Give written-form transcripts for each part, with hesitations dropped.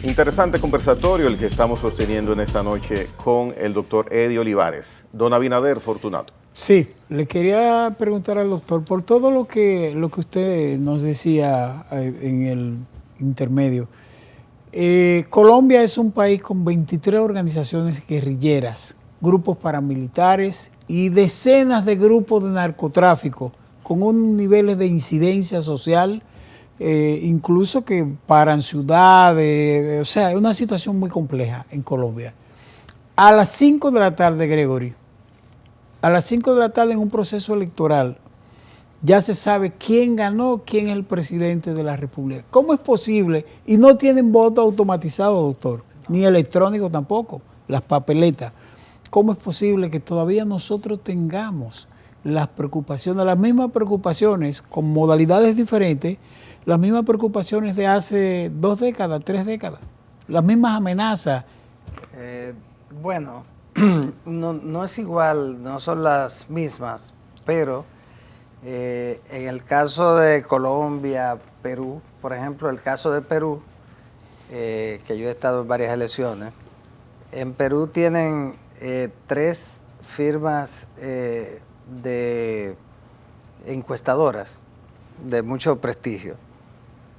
Interesante conversatorio el que estamos sosteniendo en esta noche con el doctor Eddie Olivares. Don Abinader Fortunato. Sí, le quería preguntar al doctor por todo lo que usted nos decía en el intermedio. Colombia es un país con 23 organizaciones guerrilleras, grupos paramilitares y decenas de grupos de narcotráfico con un nivel de incidencia social, incluso que paran ciudades, o sea, es una situación muy compleja en Colombia. A las 5 de la tarde, Gregory, a las 5 de la tarde en un proceso electoral, ya se sabe quién ganó, quién es el presidente de la República. ¿Cómo es posible? Y no tienen voto automatizado, doctor, ni electrónico tampoco, las papeletas. ¿Cómo es posible que todavía nosotros tengamos las preocupaciones, las mismas preocupaciones con modalidades diferentes, las mismas preocupaciones de hace 2 décadas, 3 décadas, las mismas amenazas? Bueno, no es igual, no son las mismas, pero en el caso de Colombia, Perú, por ejemplo, el caso de Perú, que yo he estado en varias elecciones, en Perú tienen 3 firmas de encuestadoras de mucho prestigio,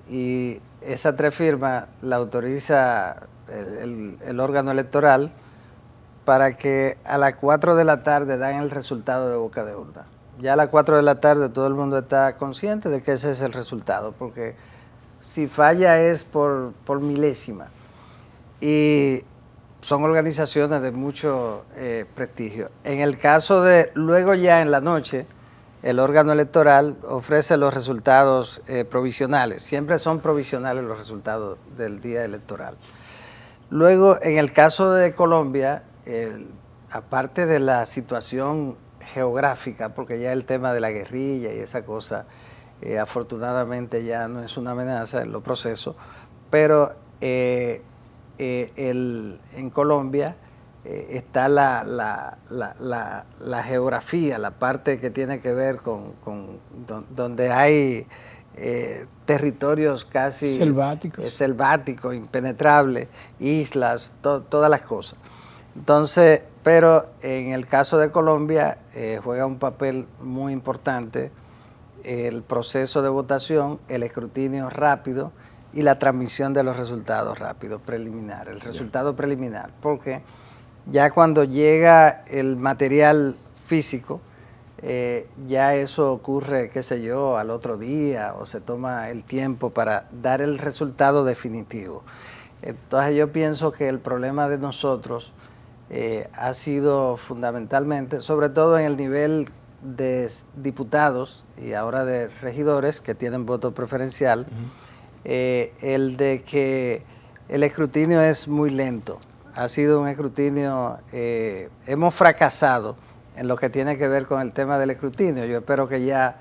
y esas 3 firmas la autoriza el órgano electoral para que a las 4 de la tarde dan el resultado de boca de urna. Ya a las 4 de la tarde todo el mundo está consciente de que ese es el resultado, porque si falla es por milésima. Y son organizaciones de mucho prestigio. En el caso de, luego ya en la noche, el órgano electoral ofrece los resultados provisionales. Siempre son provisionales los resultados del día electoral. Luego, en el caso de Colombia, aparte de la situación geográfica, porque ya el tema de la guerrilla y esa cosa, afortunadamente ya no es una amenaza en los procesos, pero en Colombia está la geografía, la parte que tiene que ver con donde hay territorios casi selváticos, impenetrables, islas, todas las cosas. Entonces, pero en el caso de Colombia juega un papel muy importante el proceso de votación, el escrutinio rápido y la transmisión de los resultados rápidos, preliminar, el resultado preliminar, porque ya cuando llega el material físico, ya eso ocurre, qué sé yo, al otro día, o se toma el tiempo para dar el resultado definitivo. Entonces yo pienso que el problema de nosotros ha sido fundamentalmente, sobre todo en el nivel de diputados y ahora de regidores que tienen voto preferencial, el de que el escrutinio es muy lento. Ha sido un escrutinio, hemos fracasado en lo que tiene que ver con el tema del escrutinio. Yo espero que ya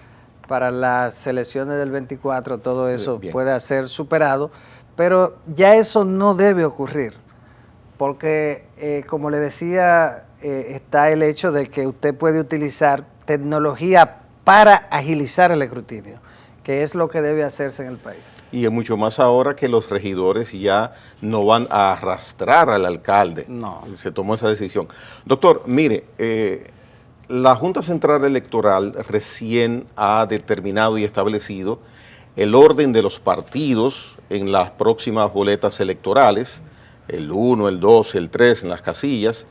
para las elecciones del 24 todo eso pueda ser superado, pero ya eso no debe ocurrir, porque como le decía, está el hecho de que usted puede utilizar tecnología para agilizar el escrutinio, que es lo que debe hacerse en el país. Y es mucho más ahora que los regidores ya no van a arrastrar al alcalde. No. Se tomó esa decisión. Doctor, mire, la Junta Central Electoral recién ha determinado y establecido el orden de los partidos en las próximas boletas electorales, el 1, el 2, el 3 en las casillas,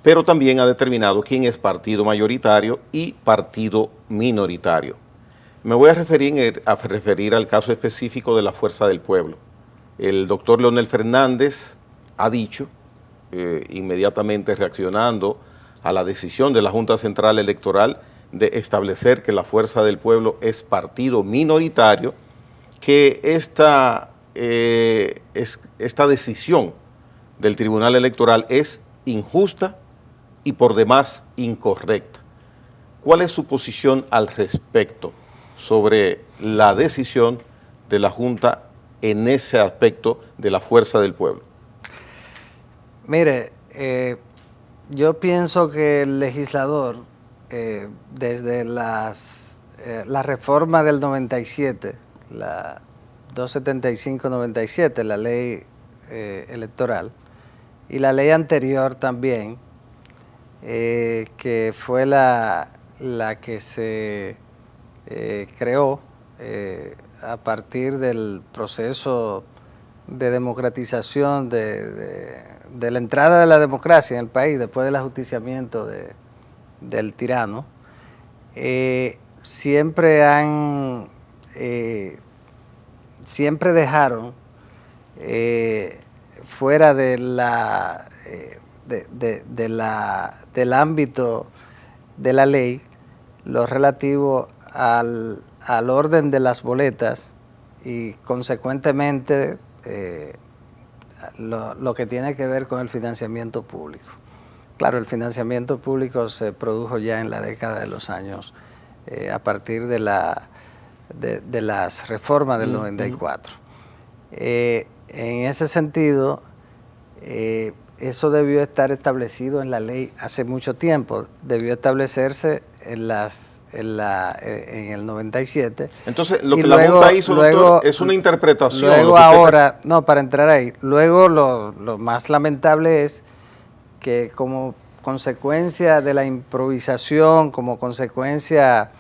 pero también ha determinado quién es partido mayoritario y partido minoritario. Me voy a referir al caso específico de la Fuerza del Pueblo. El doctor Leonel Fernández ha dicho, inmediatamente reaccionando a la decisión de la Junta Central Electoral de establecer que la Fuerza del Pueblo es partido minoritario, que esta decisión del Tribunal Electoral es injusta y por demás incorrecta. ¿Cuál es su posición al respecto sobre la decisión de la Junta en ese aspecto de la Fuerza del Pueblo? Mire, yo pienso que el legislador, desde la reforma del 97, la 275-97, la ley electoral, y la ley anterior también, que fue la que se creó a partir del proceso de democratización de la entrada de la democracia en el país después del ajusticiamiento del tirano. Siempre dejaron fuera del ámbito de la ley lo relativo al orden de las boletas y consecuentemente lo que tiene que ver con el financiamiento público. Claro, el financiamiento público se produjo ya en la década de los años a partir de las reformas del 94. En ese sentido, eso debió estar establecido en la ley hace mucho tiempo, debió establecerse en el 97. Entonces, lo que la Junta hizo, doctor, es una interpretación. Luego ahora, no, para entrar ahí, luego lo más lamentable es que como consecuencia de la improvisación, como consecuencia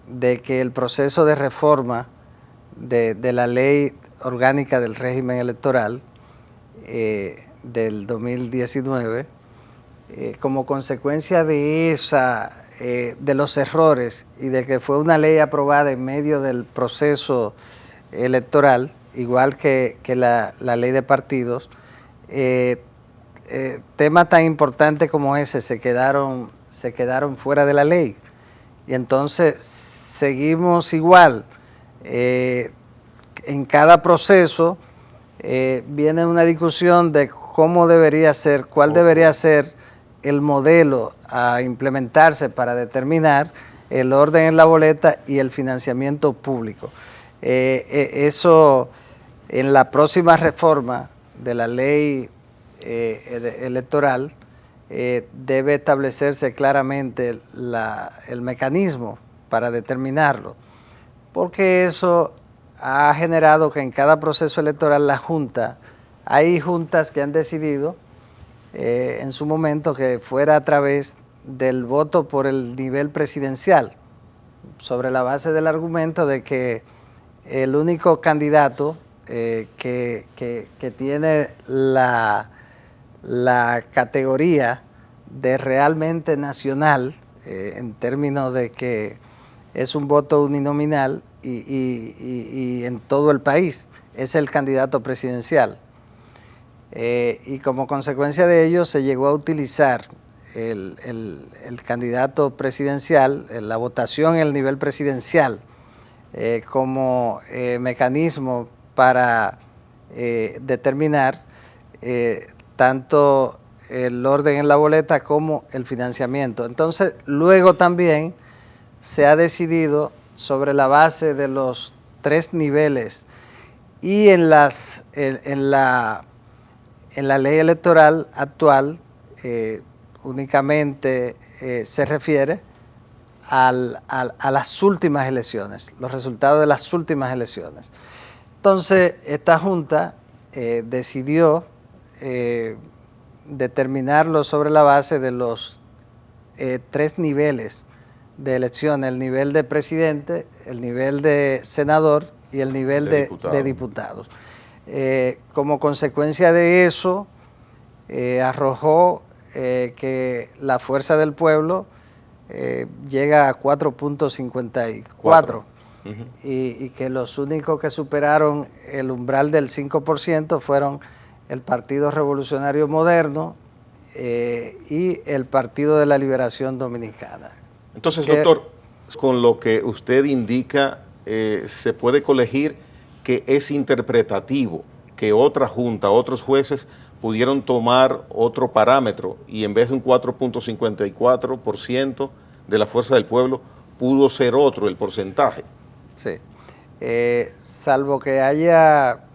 de que el proceso de reforma de la ley orgánica del régimen electoral del 2019, como consecuencia de de los errores y de que fue una ley aprobada en medio del proceso electoral, igual que la ley de partidos, temas tan importantes como ese se quedaron fuera de la ley. Y entonces seguimos igual. En cada proceso viene una discusión de cómo debería ser, cuál debería ser el modelo a implementarse para determinar el orden en la boleta y el financiamiento público. Eso en la próxima reforma de la ley electoral debe establecerse claramente el mecanismo para determinarlo, porque eso ha generado que en cada proceso electoral hay juntas que han decidido en su momento que fuera a través del voto por el nivel presidencial, sobre la base del argumento de que el único candidato que tiene la categoría de realmente nacional, en términos de que es un voto uninominal y en todo el país, es el candidato presidencial. Y como consecuencia de ello se llegó a utilizar el candidato presidencial, la votación en el nivel presidencial, como mecanismo para determinar tanto el orden en la boleta como el financiamiento. Entonces, luego también se ha decidido sobre la base de los 3 niveles y en la ley electoral actual únicamente se refiere a las últimas elecciones, los resultados de las últimas elecciones. Entonces, esta Junta decidió determinarlo sobre la base de los 3 niveles de elección: el nivel de presidente, el nivel de senador y el nivel de diputados. Como consecuencia de eso, arrojó que la fuerza del pueblo llega a 4.54 y que los únicos que superaron el umbral del 5% fueron el Partido Revolucionario Moderno y el Partido de la Liberación Dominicana. Entonces, doctor, con lo que usted indica, se puede colegir que es interpretativo, que otra junta, otros jueces pudieron tomar otro parámetro y en vez de un 4.54% de la fuerza del pueblo, pudo ser otro el porcentaje. Sí, salvo que haya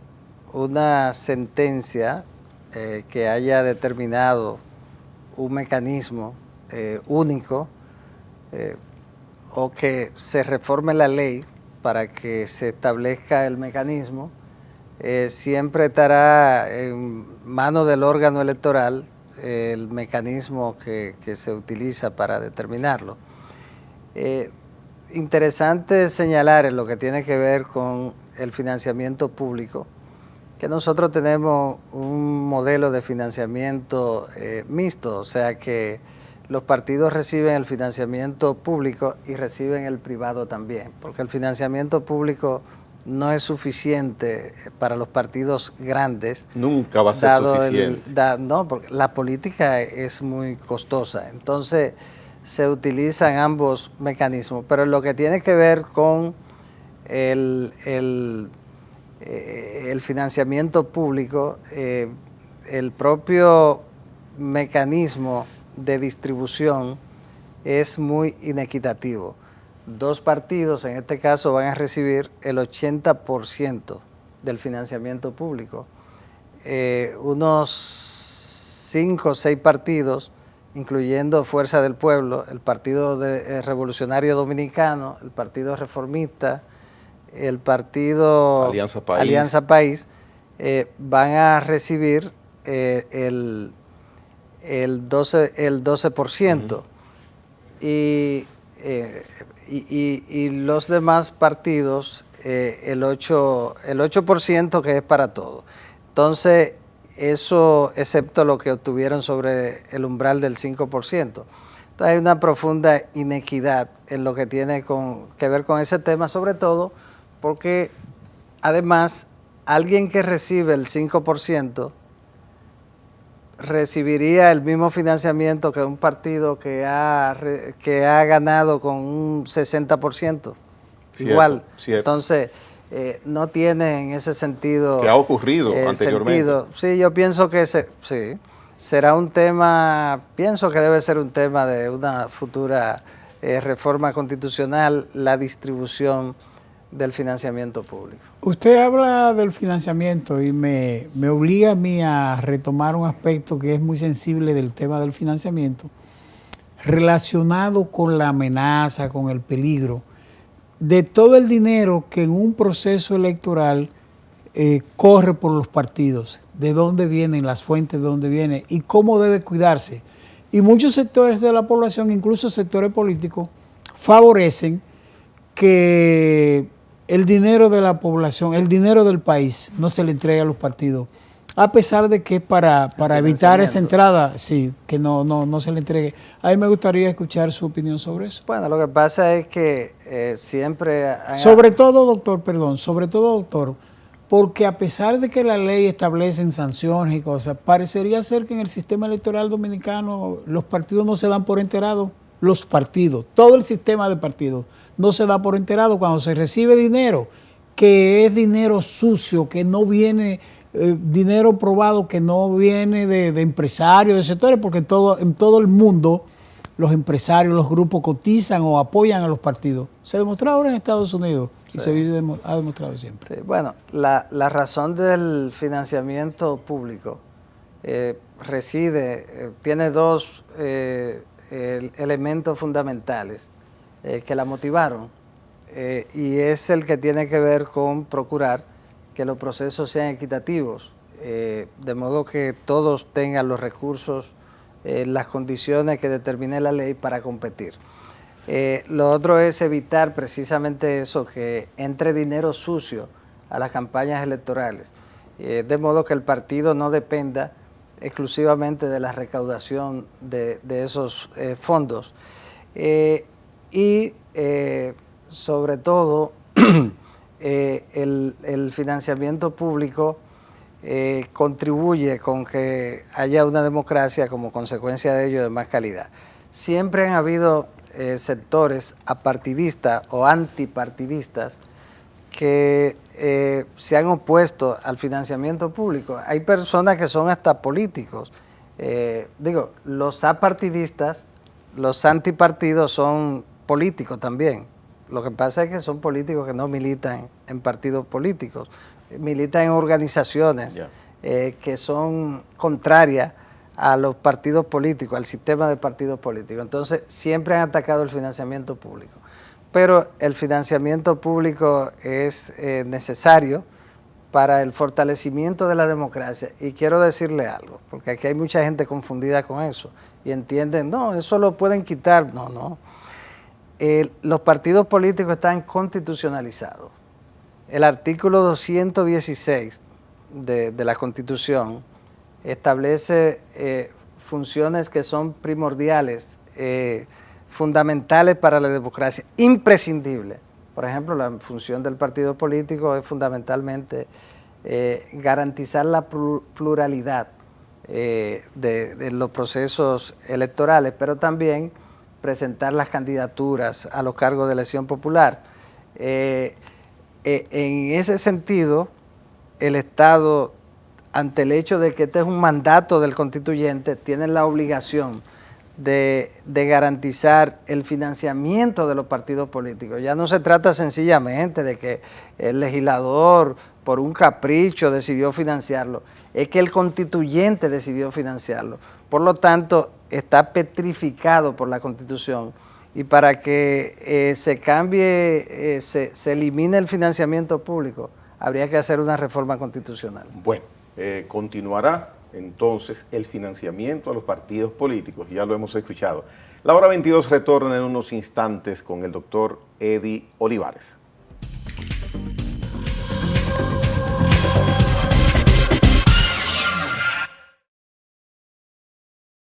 una sentencia que haya determinado un mecanismo único o que se reforme la ley para que se establezca el mecanismo, siempre estará en manos del órgano electoral el mecanismo que se utiliza para determinarlo. Interesante señalar en lo que tiene que ver con el financiamiento público, que nosotros tenemos un modelo de financiamiento mixto, o sea que los partidos reciben el financiamiento público y reciben el privado también, porque el financiamiento público no es suficiente para los partidos grandes. Nunca va a ser suficiente. No, porque la política es muy costosa. Entonces, se utilizan ambos mecanismos. Pero lo que tiene que ver con el financiamiento público, el propio mecanismo de distribución es muy inequitativo. Dos partidos, en este caso, van a recibir el 80% del financiamiento público. Unos 5 o 6 partidos, incluyendo Fuerza del Pueblo, el Partido Revolucionario Dominicano, el Partido Reformista, el Partido Alianza País, van a recibir el 12%. Y los demás partidos el 8% que es para todo. Entonces, eso excepto lo que obtuvieron sobre el umbral del 5%. Entonces, hay una profunda inequidad en lo que tiene que ver con ese tema, sobre todo porque, además, alguien que recibe el 5% recibiría el mismo financiamiento que un partido que ha ganado con un 60%. Igual. Cierto. Entonces, no tiene en ese sentido... ¿Qué ha ocurrido anteriormente? Sí, yo pienso que será un tema, pienso que debe ser un tema de una futura reforma constitucional, la distribución del financiamiento público. Usted habla del financiamiento y me obliga a mí a retomar un aspecto que es muy sensible del tema del financiamiento, relacionado con la amenaza, con el peligro de todo el dinero que en un proceso electoral corre por los partidos, de dónde vienen las fuentes, de dónde viene y cómo debe cuidarse. Y muchos sectores de la población, incluso sectores políticos, favorecen que el dinero de la población, el dinero del país, no se le entregue a los partidos, a pesar de que para evitar esa entrada, sí, que no se le entregue. A mí me gustaría escuchar su opinión sobre eso. Bueno, lo que pasa es que siempre... Sobre todo, doctor, porque a pesar de que la ley establece sanciones y cosas, parecería ser que en el sistema electoral dominicano los partidos no se dan por enterados. Los partidos, todo el sistema de partidos no se da por enterado cuando se recibe dinero, que es dinero sucio, que no viene, dinero probado que no viene de empresarios, de sectores, porque en todo el mundo los empresarios, los grupos cotizan o apoyan a los partidos. Se demostró ahora en Estados Unidos y se ha demostrado siempre. Sí, bueno, la razón del financiamiento público tiene dos elementos fundamentales que la motivaron y es el que tiene que ver con procurar que los procesos sean equitativos, de modo que todos tengan los recursos, las condiciones que determine la ley para competir. Lo otro es evitar precisamente eso, que entre dinero sucio a las campañas electorales, de modo que el partido no dependa exclusivamente de la recaudación de esos fondos. Y sobre todo, el financiamiento público contribuye con que haya una democracia como consecuencia de ello de más calidad. Siempre han habido sectores apartidistas o antipartidistas que se han opuesto al financiamiento público. Hay personas que son hasta políticos. Los apartidistas, los antipartidos son políticos también. Lo que pasa es que son políticos que no militan en partidos políticos, militan en organizaciones que son contrarias a los partidos políticos, al sistema de partidos políticos. Entonces, siempre han atacado el financiamiento público. Pero el financiamiento público es necesario para el fortalecimiento de la democracia. Y quiero decirle algo, porque aquí hay mucha gente confundida con eso y entienden, no, eso lo pueden quitar. No, no. Los partidos políticos están constitucionalizados. El artículo 216 de la Constitución establece funciones que son primordiales, fundamentales para la democracia, imprescindibles. Por ejemplo, la función del partido político es fundamentalmente garantizar la pluralidad de los procesos electorales, pero también presentar las candidaturas a los cargos de elección popular. En ese sentido, el Estado, ante el hecho de que este es un mandato del constituyente, tiene la obligación de garantizar el financiamiento de los partidos políticos. Ya no se trata sencillamente de que el legislador por un capricho decidió financiarlo, es que el constituyente decidió financiarlo. Por lo tanto, está petrificado por la Constitución, y para que se cambie, se elimine el financiamiento público, habría que hacer una reforma constitucional. Bueno, continuará entonces el financiamiento a los partidos políticos, ya lo hemos escuchado. La hora 22 retorna en unos instantes con el doctor Eddie Olivares.